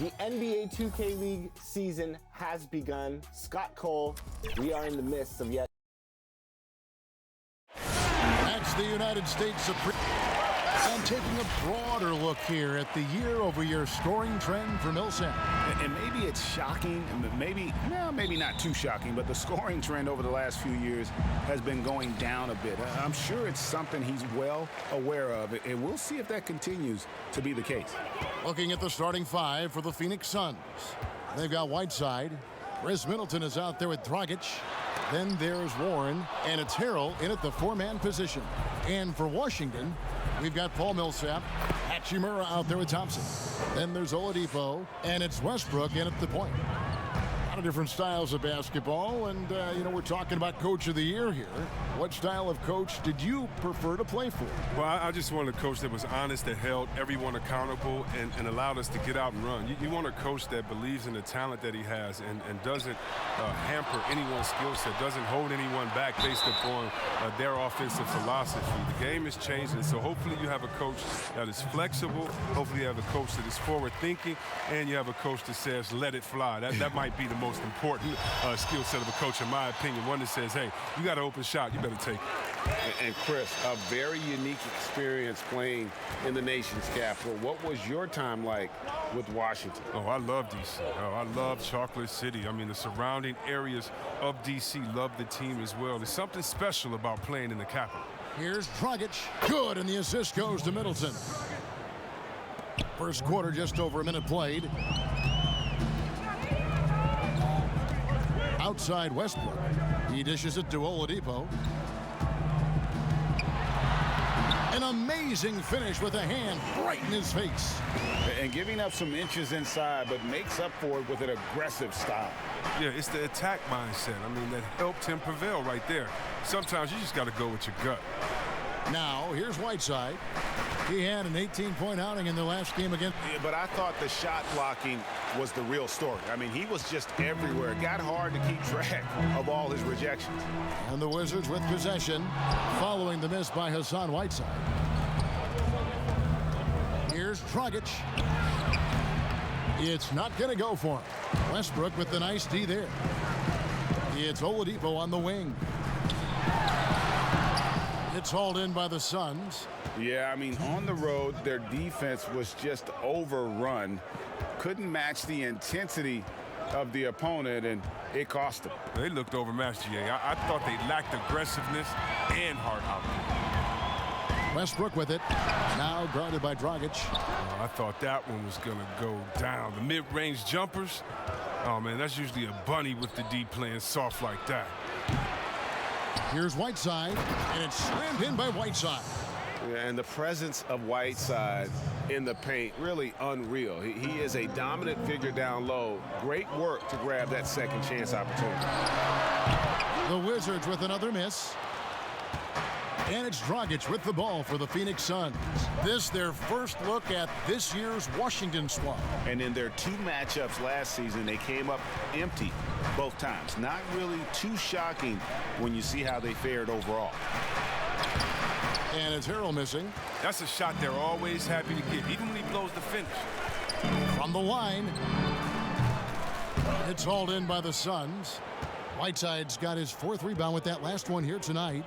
The NBA 2K League season has begun. Scott Cole, we are in the midst of yet. That's the United States Supreme. And taking a broader look here at the year-over-year scoring trend for Millsap. And maybe it's shocking, maybe not too shocking, but the scoring trend over the last few years has been going down a bit. I'm sure it's something he's well aware of, and we'll see if that continues to be the case. Looking at the starting five for the Phoenix Suns. They've got Whiteside. Chris Middleton is out there with Dragic. Then there's Warren, and it's Harrell in at the four-man position. And for Washington, we've got Paul Millsap, Hachimura out there with Thompson. Then there's Oladipo, and it's Westbrook in at the point. A lot of different styles of basketball, and, we're talking about Coach of the Year here. What style of coach did you prefer to play for? Well, I just wanted a coach that was honest, that held everyone accountable, and allowed us to get out and run. You want a coach that believes in the talent that he has and doesn't hamper anyone's skill set, doesn't hold anyone back based upon their offensive philosophy. The game is changing, so hopefully you have a coach that is flexible. Hopefully you have a coach that is forward-thinking, and you have a coach that says, let it fly. That might be the most important skill set of a coach, in my opinion. One that says, hey, you got an open shot, you better take it. And Chris, a very unique experience playing in the nation's capital. What was your time like with Washington? Oh, I love D.C. Oh, I love Chocolate City. I mean, the surrounding areas of D.C. love the team as well. There's something special about playing in the capital. Here's Dragic. Good, and the assist goes to Middleton. First quarter, just over a minute played. Outside Westbrook. He dishes it to Oladipo. An amazing finish with a hand right in his face. And giving up some inches inside, but makes up for it with an aggressive style. Yeah, it's the attack mindset. I mean, that helped him prevail right there. Sometimes you just got to go with your gut. Now, here's Whiteside. He had an 18-point outing in the last game again. Yeah, but I thought the shot blocking was the real story. I mean, he was just everywhere. It got hard to keep track of all his rejections. And the Wizards with possession following the miss by Hassan Whiteside. Here's Dragic. It's not going to go for him. Westbrook with the nice D there. It's Oladipo on the wing. It's hauled in by the Suns. Yeah, I mean, on the road, their defense was just overrun. Couldn't match the intensity of the opponent, and it cost them. They looked overmatched, GA. I thought they lacked aggressiveness and heart out there. Westbrook with it. Now guarded by Dragic. I thought that one was going to go down. The mid-range jumpers, oh, man, that's usually a bunny with the D playing soft like that. Here's Whiteside, and it's slammed in by Whiteside. And the presence of Whiteside in the paint, really unreal. He is a dominant figure down low. Great work to grab that second chance opportunity. The Wizards with another miss. And it's Dragic with the ball for the Phoenix Suns. This their first look at this year's Washington squad. And in their two matchups last season, they came up empty both times. Not really too shocking when you see how they fared overall. And it's Harrell missing. That's a shot they're always happy to get, even when he blows the finish. From the line. It's hauled in by the Suns. Whiteside's got his fourth rebound with that last one here tonight.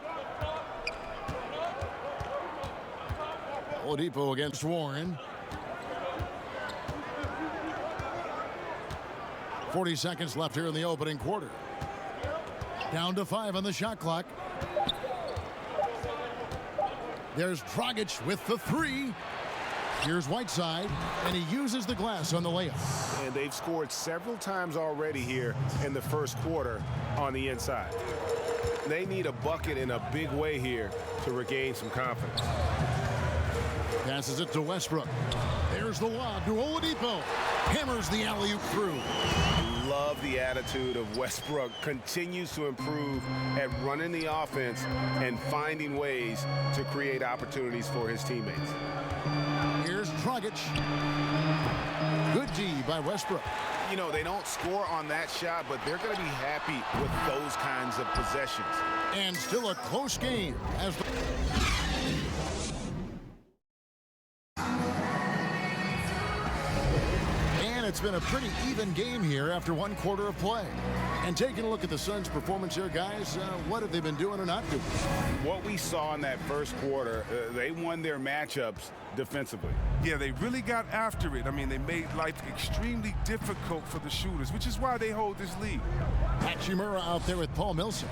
Oladipo against Warren. 40 seconds left here in the opening quarter. Down to 5 on the shot clock. There's Dragic with the three. Here's Whiteside, and he uses the glass on the layup. And they've scored several times already here in the first quarter on the inside. They need a bucket in a big way here to regain some confidence. Passes it to Westbrook. There's the lob to Oladipo. Hammers the alley-oop through. Love the attitude of Westbrook. Continues to improve at running the offense and finding ways to create opportunities for his teammates. Here's Dragic. Good D by Westbrook. You know, they don't score on that shot, but they're going to be happy with those kinds of possessions. And still a close game as the It's been a pretty even game here after one quarter of play. And taking a look at the Suns' performance here, guys, what have they been doing or not doing? What we saw in that first quarter, they won their matchups defensively. Yeah, they really got after it. I mean, they made life extremely difficult for the shooters, which is why they hold this lead. Hachimura out there with Paul Millsap.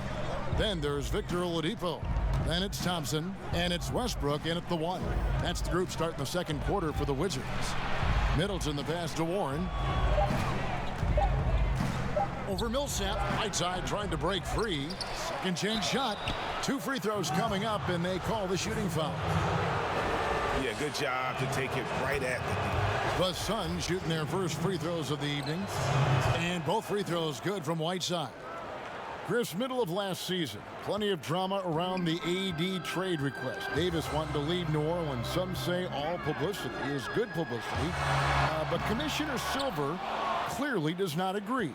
Then there's Victor Oladipo. Then it's Thompson, and it's Westbrook in at the 1. That's the group starting the second quarter for the Wizards. Middleton the pass to Warren. Over Millsap, right side trying to break free. Second chance shot. 2 free throws coming up, and they call the shooting foul. Yeah, good job to take it right at The Suns shooting their first free throws of the evening. And both free throws good from Whiteside. Chris, middle of last season, plenty of drama around the AD trade request. Davis wanting to leave New Orleans. Some say all publicity is good publicity. But Commissioner Silver clearly does not agree.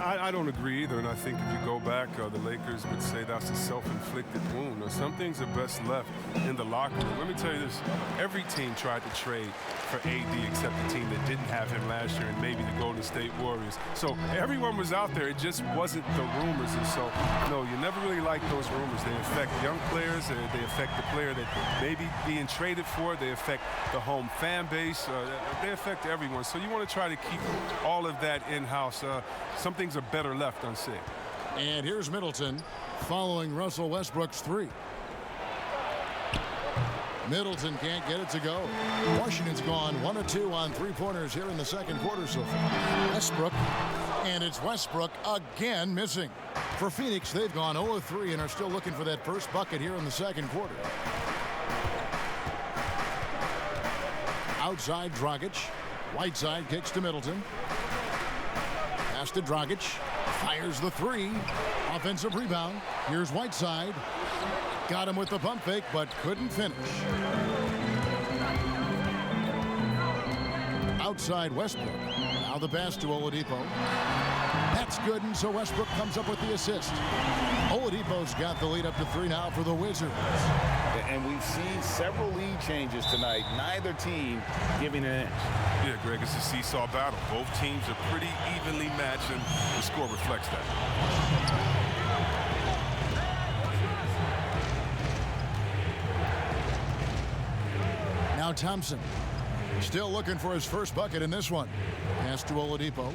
I don't agree either, and I think if you go back, the Lakers would say that's a self-inflicted wound. Now, some things are best left in the locker room. Let me tell you this. Every team tried to trade for AD except the team that didn't have him last year and maybe the Golden State Warriors. So everyone was out there. It just wasn't the rumors. And so, no, you never really like those rumors. They affect young players. They affect the player that may be being traded for. They affect the home fan base. They affect everyone. So you want to try to keep all of that in-house. Some things are better left unsaid. And here's Middleton following Russell Westbrook's 3. Middleton can't get it to go. Washington's gone 1 of 2 on 3-pointers here in the second quarter so far. Westbrook, and it's Westbrook again missing. For Phoenix, they've gone 0 of 3 and are still looking for that first bucket here in the second quarter. Outside Dragic. Whiteside kicks to Middleton. Pass to Dragic. Fires the 3. Offensive rebound. Here's Whiteside. Got him with the pump fake, but couldn't finish. Outside Westbrook. Now the pass to Oladipo. That's good, and so Westbrook comes up with the assist. Oladipo's got the lead up to 3 now for the Wizards. And we've seen several lead changes tonight. Neither team giving an inch. Yeah, Greg, it's a seesaw battle. Both teams are pretty evenly matched, and the score reflects that. Now Thompson, still looking for his first bucket in this one. Pass to Oladipo.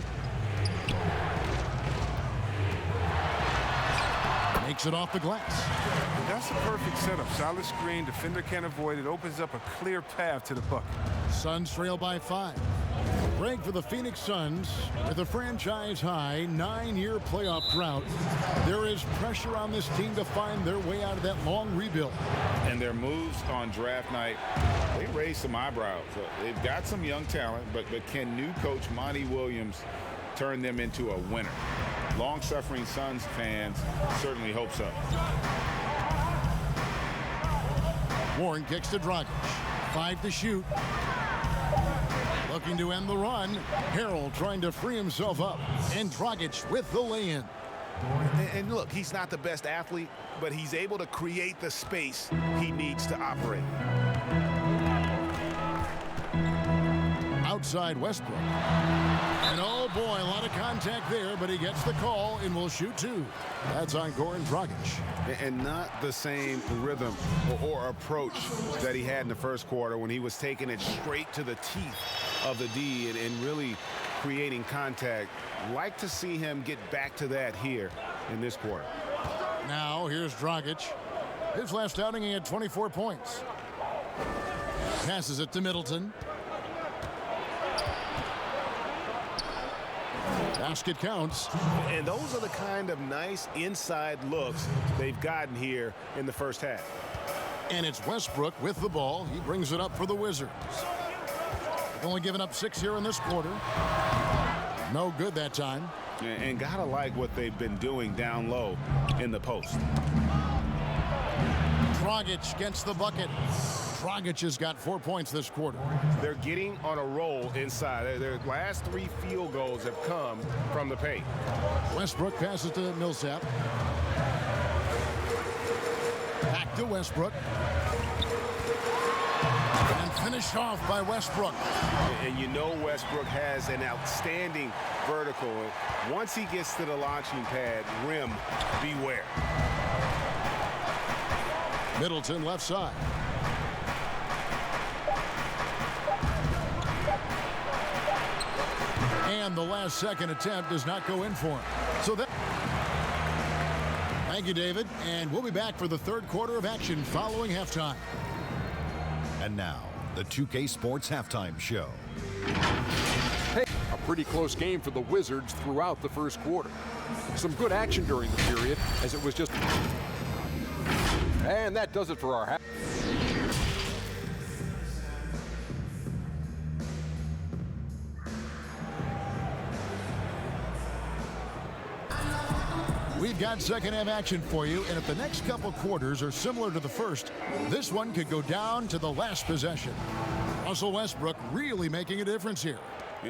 Makes it off the glass. And that's a perfect setup. Solid screen, defender can't avoid it. Opens up a clear path to the bucket. Suns trail by 5. Greg, for the Phoenix Suns, with a franchise-high 9-year playoff drought, there is pressure on this team to find their way out of that long rebuild. And their moves on draft night, they raised some eyebrows. They've got some young talent, but can new coach Monty Williams turn them into a winner? Long-suffering Suns fans certainly hope so. Warren kicks to Dragic. 5 to shoot. Looking to end the run. Harrell trying to free himself up. And Dragic with the lay-in. And look, he's not the best athlete, but he's able to create the space he needs to operate. Outside Westbrook. And oh boy, a lot of contact there, but he gets the call and will shoot 2. That's on Goran Dragic. And not the same rhythm or approach that he had in the first quarter when he was taking it straight to the teeth of the D and really creating contact. Like to see him get back to that here in this quarter. Now here's Dragic. His last outing he had 24 points. Passes it to Middleton. Basket counts. And those are the kind of nice inside looks they've gotten here in the first half. And it's Westbrook with the ball. He brings it up for the Wizards. They've only given up 6 here in this quarter. No good that time. And gotta like what they've been doing down low in the post. Dragic gets the bucket. Dragic has got 4 points this quarter. They're getting on a roll inside. Their last 3 field goals have come from the paint. Westbrook passes to Millsap. Back to Westbrook. And Finished off by Westbrook. And you know Westbrook has an outstanding vertical. Once he gets to the launching pad, rim, beware. Middleton left side. And the last second attempt does not go in for him. So that. Thank you, David. And we'll be back for the third quarter of action following halftime. And now, the 2K Sports Halftime Show. Hey, a pretty close game for the Wizards throughout the first quarter. Some good action during the period, as it was just... And that does it for our half. We've got second half action for you, and if the next couple quarters are similar to the first, this one could go down to the last possession. Russell Westbrook really making a difference here.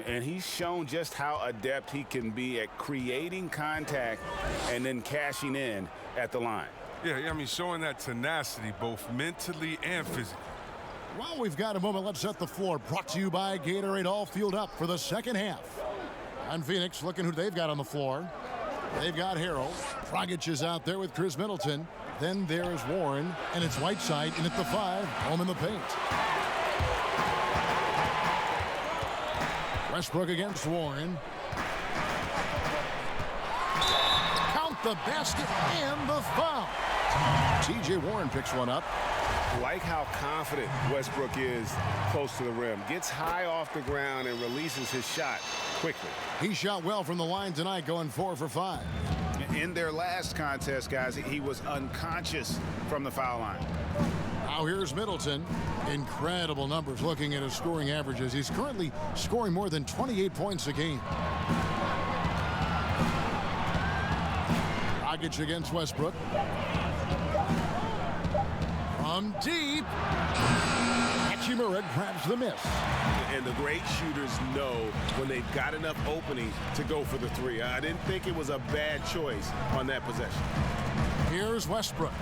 And he's shown just how adept he can be at creating contact and then cashing in at the line. Yeah, I mean, showing that tenacity both mentally and physically. While we've got a moment, let's set the floor. Brought to you by Gatorade, all fueled up for the second half. And Phoenix looking who they've got on the floor. They've got Harrell. Dragic is out there with Chris Middleton. Then there's Warren, and it's Whiteside in at the 5, home in the paint. Westbrook against Warren. Count the basket and the foul. T.J. Warren picks one up. Like how confident Westbrook is close to the rim. Gets high off the ground and releases his shot quickly. He shot well from the line tonight, going 4 for 5. In their last contest, guys, he was unconscious from the foul line. Now here's Middleton. Incredible numbers looking at his scoring averages. He's currently scoring more than 28 points a game. Dragic against Westbrook. From deep. Hachimura grabs the miss. And the great shooters know when they've got enough opening to go for the three. I didn't think it was a bad choice on that possession. Here's Westbrook.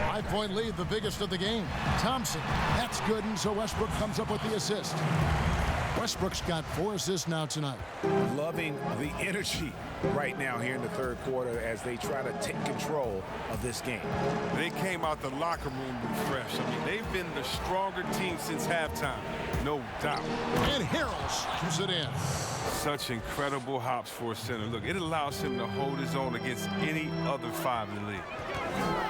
5-point lead, the biggest of the game. Thompson, that's good, and so Westbrook comes up with the assist. Westbrook's got 4 assists now tonight. Loving the energy right now here in the third quarter as they try to take control of this game. They came out the locker room refreshed. I mean, they've been the stronger team since halftime, no doubt. And Harrell slams it in. Such incredible hops for a center. Look, it allows him to hold his own against any other 5 in the league.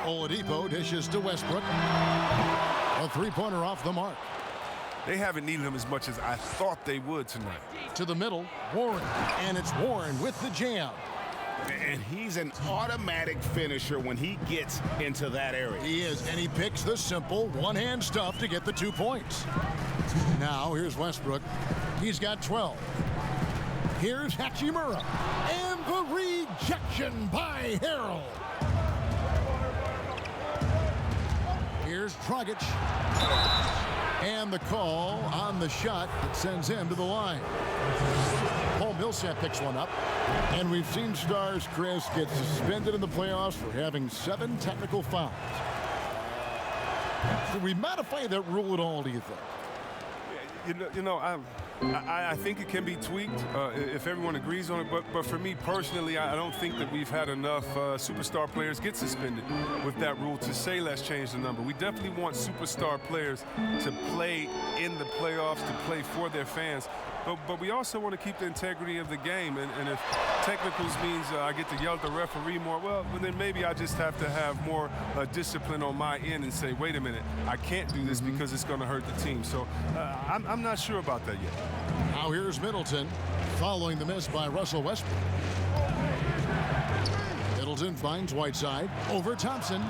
Oladipo dishes to Westbrook. A 3-pointer off the mark. They haven't needed him as much as I thought they would tonight. To the middle, Warren. And it's Warren with the jam. And he's an automatic finisher when he gets into that area. He is, and he picks the simple one-hand stuff to get the 2 points. Now, here's Westbrook. He's got 12. Here's Hachimura. And the rejection by Harrell. Here's Dragic. And the call on the shot that sends him to the line. Paul Millsap picks one up. And we've seen stars, Chris, get suspended in the playoffs for having 7 technical fouls. Should we modify that rule at all, do you think? I think it can be tweaked if everyone agrees on it. But for me personally, I don't think that we've had enough superstar players get suspended with that rule to say let's change the number. We definitely want superstar players to play in the playoffs, to play for their fans. But we also want to keep the integrity of the game. And if technicals means I get to yell at the referee more, well, then maybe I just have to have more discipline on my end and say, wait a minute, I can't do this because it's going to hurt the team. So I'm not sure about that yet. Now here's Middleton following the miss by Russell Westbrook. Middleton finds Whiteside over Thompson.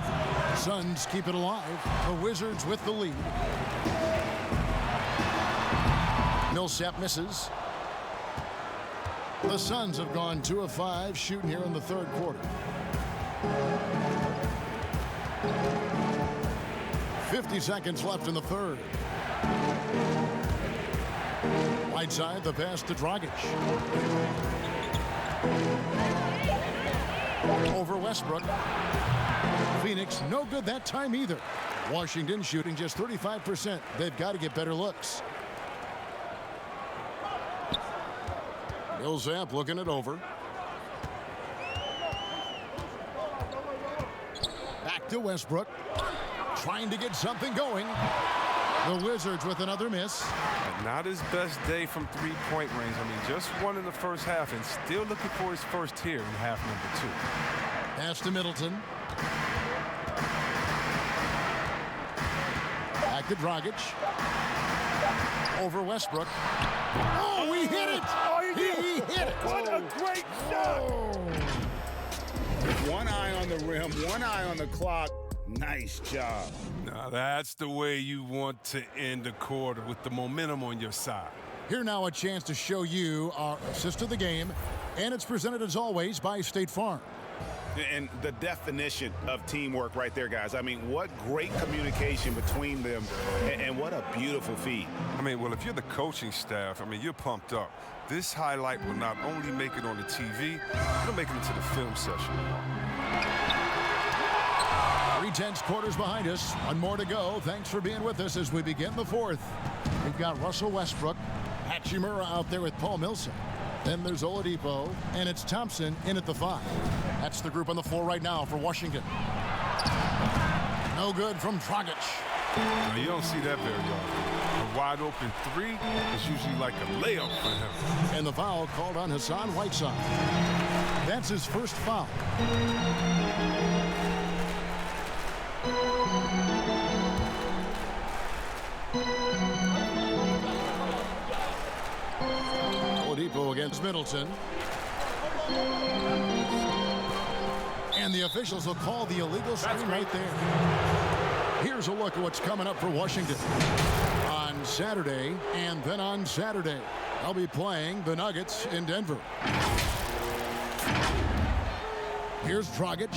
Suns keep it alive. The Wizards with the lead. Millsap misses. The Suns have gone 2 of 5 shooting here in the third quarter. 50 seconds left in the third. Whiteside, the pass to Dragic. Over Westbrook. Phoenix, no good that time either. Washington shooting just 35%. They've got to get better looks. Millsap looking it over. Back to Westbrook. Trying to get something going. The Wizards with another miss. Not his best day from three-point range. I mean, just one in the first half and still looking for his first here in half number 2. Pass to Middleton. Back to Dragic. Over Westbrook. Oh, he hit it! He hit it! What a great shot! One eye on the rim, one eye on the clock. Nice job. Now that's the way you want to end the quarter, with the momentum on your side. Here now a chance to show you our assist of the game, and it's presented as always by State Farm. And the definition of teamwork right there, guys. I mean, what great communication between them, and what a beautiful feed. I mean, well, if you're the coaching staff, I mean, you're pumped up. This highlight will not only make it on the TV, it'll make it into the film session. 3/10 quarters behind us. One more to go. Thanks for being with us as we begin the fourth. We've got Russell Westbrook, Hachimura out there with Paul Millsap. Then there's Oladipo, and it's Thompson in at the 5. That's the group on the floor right now for Washington. No good from Dragic. Now, you don't see that very often. A wide open 3 is usually like a layup for him. And the foul called on Hassan Whiteside. That's his first foul. Oladipo against Middleton. And the officials will call the illegal screen right there. Here's a look at what's coming up for Washington on Saturday, and then on Saturday they'll be playing the Nuggets in Denver. Here's Dragic.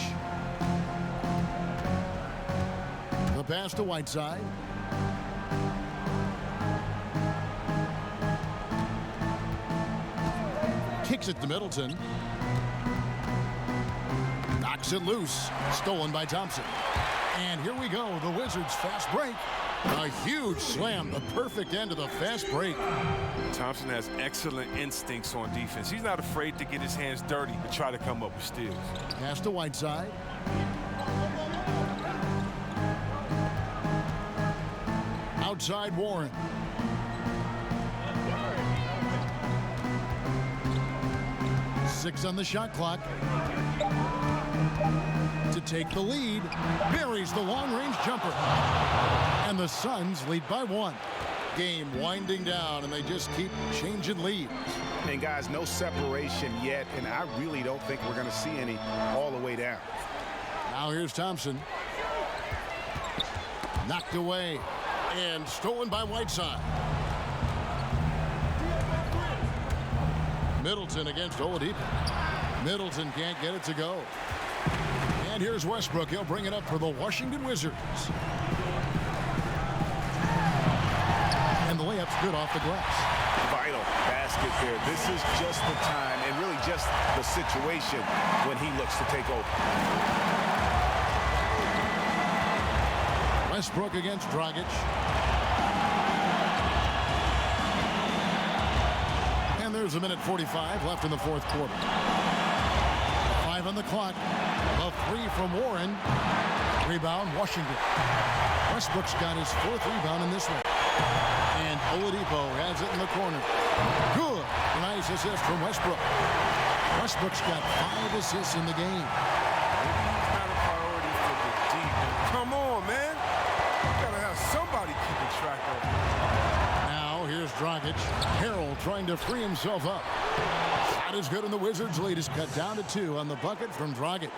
The pass to Whiteside. Kicks it to Middleton. Knocks it loose. Stolen by Thompson. And here we go. The Wizards fast break. A huge slam. The perfect end of the fast break. Thompson has excellent instincts on defense. He's not afraid to get his hands dirty and try to come up with steals. Pass to Whiteside. Outside Warren. Six on the shot clock. To take the lead. Buries the long-range jumper. And the Suns lead by 1. Game winding down, and they just keep changing leads. And guys, no separation yet, and I really don't think we're going to see any all the way down. Now here's Thompson. Knocked away and stolen by Whiteside. Middleton against Oladipo. Middleton can't get it to go. And here's Westbrook. He'll bring it up for the Washington Wizards. And the layup's good off the glass. Vital basket there. This is just the time, and really just the situation when he looks to take over. Westbrook against Dragic. And there's a minute 45 left in the fourth quarter. 5 on the clock. A 3 from Warren. Rebound, Washington. Westbrook's got his 4th rebound in this one. And Oladipo has it in the corner. Good. Nice assist from Westbrook. Westbrook's got 5 assists in the game. Not a priority for the defense. Come on, man. You gotta have somebody keeping track of it. Now here's Dragic. Harrell trying to free himself up. Shot is good, and the Wizards' lead is cut down to 2 on the bucket from Dragic.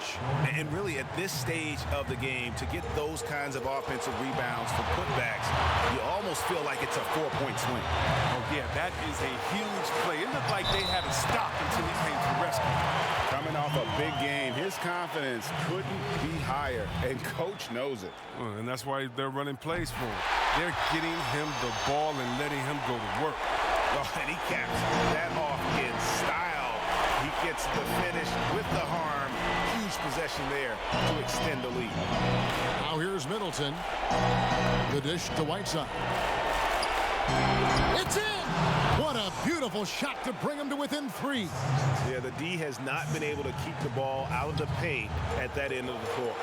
And really, at this stage of the game, to get those kinds of offensive rebounds for putbacks, you almost feel like it's a 4-point swing. Oh, yeah, that is a huge play. It looked like they had to stop until he came to rescue. Coming off a big game, his confidence couldn't be higher, and Coach knows it. Well, and that's why they're running plays for him. They're getting him the ball and letting him go to work. Oh, and he caps that off in style. He gets the finish with the harm. Huge possession. possession there to extend the lead. Now here's Middleton. The dish to Whiteside. It's in! What a beautiful shot to bring him to within 3. Yeah, the D has not been able to keep the ball out of the paint at that end of the court.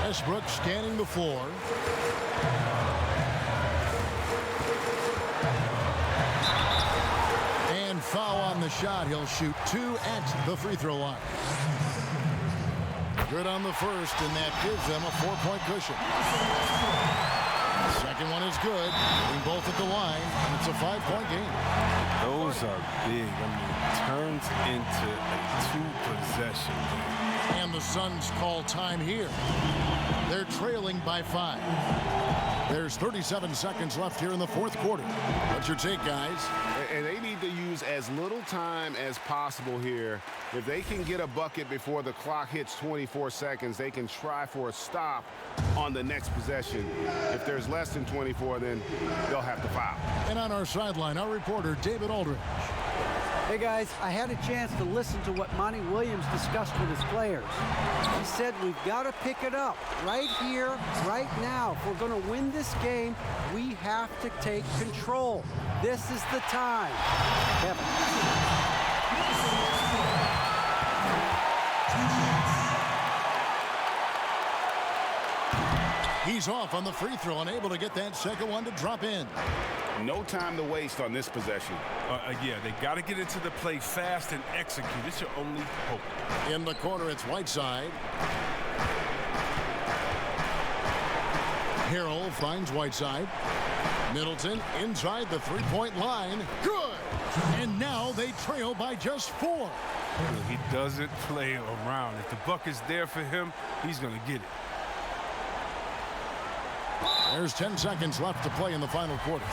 Westbrook scanning the floor. And foul on the shot. He'll shoot 2 at the free throw line. Good on the first, and that gives them a 4-point cushion. Second one is good. Getting both at the line, and it's a 5-point game. Those are big. I mean, it turns into a 2-possession game. And the Suns call time here. They're trailing by 5. There's 37 seconds left here in the fourth quarter. What's your take, guys? And they need to use as little time as possible here. If they can get a bucket before the clock hits 24 seconds, they can try for a stop on the next possession. If there's less than 24, then they'll have to foul. And on our sideline, our reporter, David Aldridge. Hey guys, I had a chance to listen to what Monty Williams discussed with his players. He said we've got to pick it up right here, right now. If we're going to win this game, we have to take control. This is the time. Kevin. He's off on the free throw, unable to get that second one to drop in. No time to waste on this possession. Yeah, they got to get into the play fast and execute. It's your only hope. In the corner, it's Whiteside. Harrell finds Whiteside. Middleton inside the three-point line. Good! And now they trail by just 4. He doesn't play around. If the buck is there for him, he's going to get it. There's 10 seconds left to play in the final quarter.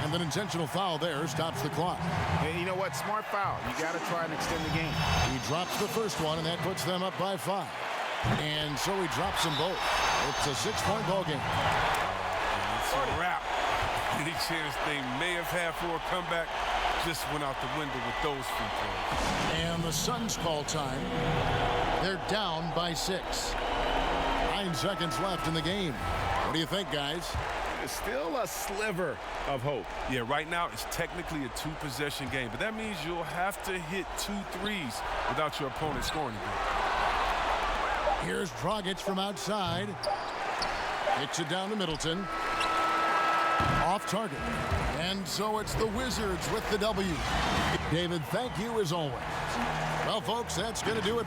And an intentional foul there stops the clock. And you know what? Smart foul. You got to try and extend the game. He drops the first one, and that puts them up by 5. And so he drops them both. It's a 6-point ball game. It's a wrap. Any chance they may have had for a comeback just went out the window with those free throws. And the Suns call time. They're down by 6. 9 seconds left in the game. What do you think, guys? It's still a sliver of hope. Yeah, right now it's technically a 2-possession game, but that means you'll have to hit 2 threes without your opponent scoring again. Here's Dragic from outside. Gets it down to Middleton. Off target. And so it's the Wizards with the W. David, thank you as always. Well, folks, that's going to do it.